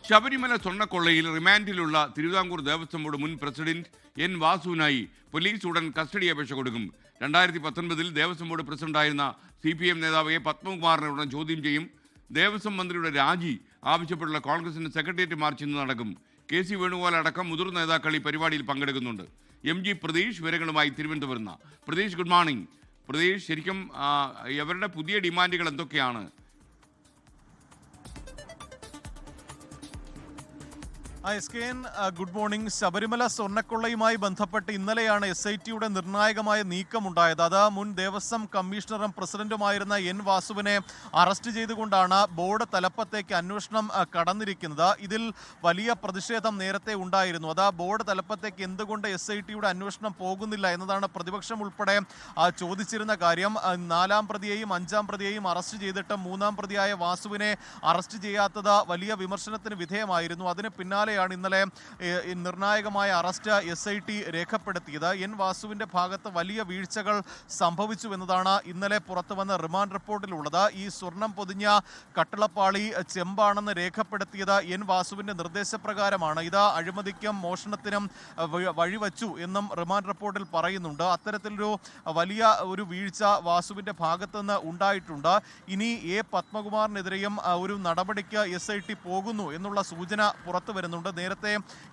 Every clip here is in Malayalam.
ശബരിമല സ്വർണ്ണക്കൊള്ളയിൽ റിമാൻഡിലുള്ള തിരുവിതാംകൂർ ദേവസ്വം ബോർഡ് മുൻ പ്രസിഡന്റ് എൻ വാസുവിനായി പോലീസ് ഉടൻ കസ്റ്റഡി അപേക്ഷ കൊടുക്കും. 2019 ദേവസ്വം ബോർഡ് പ്രസിഡന്റായിരുന്ന CPM നേതാവ് എ പത്മകുമാറിനെ ഉടൻ ചോദ്യം ചെയ്യും. ദേവസ്വം മന്ത്രിയുടെ രാജി ആവശ്യപ്പെട്ടുള്ള കോൺഗ്രസിന്റെ സെക്രട്ടേറിയറ്റ് മാർച്ച് ഇന്ന് നടക്കും. KC വേണുഗോപാൽ അടക്കം മുതിർന്ന നേതാക്കൾ ഈ പരിപാടിയിൽ പങ്കെടുക്കുന്നുണ്ട്. MG പ്രതീഷ് വിവരങ്ങളുമായി തിരുവനന്തപുരം. Pratheesh, good morning. പ്രതീഷ്, ശരിക്കും ഇവരുടെ പുതിയ ഡിമാൻഡുകൾ എന്തൊക്കെയാണ്? Good morning. ശബരിമല സ്വർണ്ണക്കൊള്ളയുമായി ബന്ധപ്പെട്ട് ഇന്നലെയാണ് SITയുടെ നിർണായകമായ നീക്കമുണ്ടായത്. അത് മുൻ ദേവസ്വം കമ്മീഷണറും പ്രസിഡന്റുമായിരുന്ന N വാസുവിനെ അറസ്റ്റ് ചെയ്തുകൊണ്ടാണ് ബോർഡ് തലപ്പത്തേക്ക് അന്വേഷണം കടന്നിരിക്കുന്നത്. ഇതിൽ വലിയ പ്രതിഷേധം നേരത്തെ ഉണ്ടായിരുന്നു. അത് ബോർഡ് തലപ്പത്തേക്ക് എന്തുകൊണ്ട് SITയുടെ അന്വേഷണം പോകുന്നില്ല എന്നതാണ് പ്രതിപക്ഷം ഉൾപ്പെടെ ചോദിച്ചിരുന്ന കാര്യം. 4ാം പ്രതിയെയും 5ാം പ്രതിയെയും അറസ്റ്റ് ചെയ്തിട്ട് 3ാം പ്രതിയായ വാസുവിനെ അറസ്റ്റ് ചെയ്യാത്തത് വലിയ വിമർശനത്തിന് വിധേയമായിരുന്നു. അതിന് പിന്നാലെ ഇന്നലെ നിർണായകമായ അറസ്റ്റ് SIT രേഖപ്പെടുത്തിയത്. N വാസുവിന്റെ ഭാഗത്ത് വലിയ വീഴ്ചകൾ സംഭവിച്ചു എന്നതാണ് ഇന്നലെ പുറത്തുവന്ന റിമാൻഡ് റിപ്പോർട്ടിലുള്ളത്. ഈ സ്വർണം പൊതിഞ്ഞ കട്ടിളപ്പാളി ചെമ്പാണെന്ന് രേഖപ്പെടുത്തിയത് N വാസുവിന്റെ നിർദ്ദേശപ്രകാരമാണ്. ഇത് അഴിമതിക്കും മോഷണത്തിനും വഴിവച്ചു എന്നും റിമാൻഡ് റിപ്പോർട്ടിൽ പറയുന്നുണ്ട്. അത്തരത്തിലൊരു വലിയ ഒരു വീഴ്ച വാസുവിന്റെ ഭാഗത്തു നിന്ന് ഉണ്ടായിട്ടുണ്ട്. ഇനി എ പത്മകുമാറിനെതിരെയും ഒരു നടപടിക്ക് SIT പോകുന്നു എന്നുള്ള സൂചന പുറത്തു വരുന്നുണ്ട്. നേരത്തെ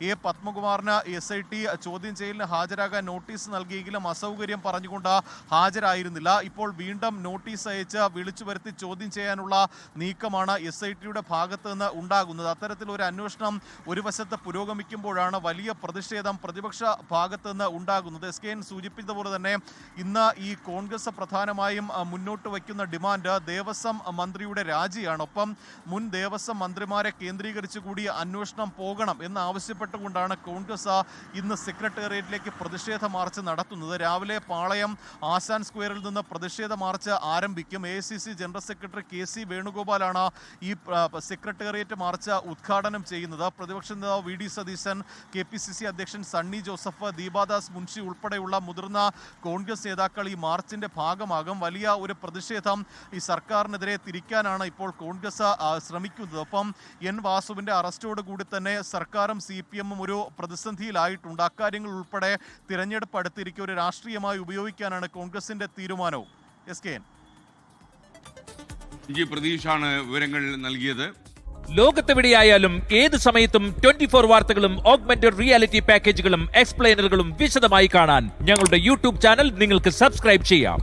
എ പത്മകുമാറിന് SIT ചോദ്യം ചെയ്യലിന് ഹാജരാകാൻ നോട്ടീസ് നൽകിയെങ്കിലും അസൗകര്യം പറഞ്ഞുകൊണ്ട് ഹാജരായിരുന്നില്ല. ഇപ്പോൾ വീണ്ടും നോട്ടീസ് അയച്ച് വിളിച്ചു വരുത്തി ചോദ്യം ചെയ്യാനുള്ള നീക്കമാണ് SITയുടെ ഭാഗത്ത് നിന്ന് ഉണ്ടാകുന്നത്. അത്തരത്തിലൊരു അന്വേഷണം ഒരു വശത്ത് പുരോഗമിക്കുമ്പോഴാണ് വലിയ പ്രതിഷേധം പ്രതിപക്ഷ ഭാഗത്ത് നിന്ന് ഉണ്ടാകുന്നത്. SKN സൂചിപ്പിച്ചതുപോലെ തന്നെ ഇന്ന് ഈ കോൺഗ്രസ് പ്രധാനമായും മുന്നോട്ട് വയ്ക്കുന്ന ഡിമാൻഡ് ദേവസ്വം മന്ത്രിയുടെ രാജിയാണ്. ഒപ്പം മുൻ ദേവസ്വം മന്ത്രിമാരെ കേന്ദ്രീകരിച്ച് കൂടി അന്വേഷണം പോകണം എന്നാവശ്യപ്പെട്ടുകൊണ്ടാണ് കോൺഗ്രസ് ഇന്ന് സെക്രട്ടേറിയറ്റിലേക്ക് പ്രതിഷേധ മാർച്ച് നടത്തുന്നത്. രാവിലെ പാളയം ആശാൻ സ്ക്വയറിൽ നിന്ന് പ്രതിഷേധ മാർച്ച് ആരംഭിക്കും. AICC ജനറൽ സെക്രട്ടറി KC വേണുഗോപാലാണ് ഈ സെക്രട്ടേറിയറ്റ് മാർച്ച് ഉദ്ഘാടനം ചെയ്യുന്നത്. പ്രതിപക്ഷ നേതാവ് VD സതീശൻ, KPCC അധ്യക്ഷൻ സണ്ണി ജോസഫ്, ദീപാദാസ് മുൻഷി ഉൾപ്പെടെയുള്ള മുതിർന്ന കോൺഗ്രസ് നേതാക്കൾ ഈ മാർച്ചിന്റെ ഭാഗമാകും. വലിയ ഒരു പ്രതിഷേധം ഈ സർക്കാരിനെതിരെ തിരിക്കാനാണ് ഇപ്പോൾ കോൺഗ്രസ് ശ്രമിക്കുന്നത്. ഒപ്പം N വാസുവിന്റെ അറസ്റ്റോടുകൂടി തന്നെ സർക്കാരും CPMഉം ഒരു പ്രതിസന്ധിയിലായിട്ടുണ്ട്. അക്കാര്യങ്ങൾ ഉൾപ്പെടെ തിരഞ്ഞെടുപ്പ് അടുത്തിരിക്കെ ഒരു രാഷ്ട്രീയമായി ഉപയോഗിക്കാനാണ് കോൺഗ്രസിന്റെ തീരുമാനവും. SKN പ്രതീഷാണ് വിവരങ്ങൾ നൽകിയത്. ലോകത്തെവിടെയായാലും ഏത് സമയത്തും 24 വാർത്തകളും ഓഗ്മെന്റഡ് റിയാലിറ്റി പാക്കേജുകളും എക്സ്പ്ലെയിനറുകളും വിശദമായി കാണാൻ ഞങ്ങളുടെ YouTube ചാനൽ നിങ്ങൾക്ക് സബ്സ്ക്രൈബ് ചെയ്യാം.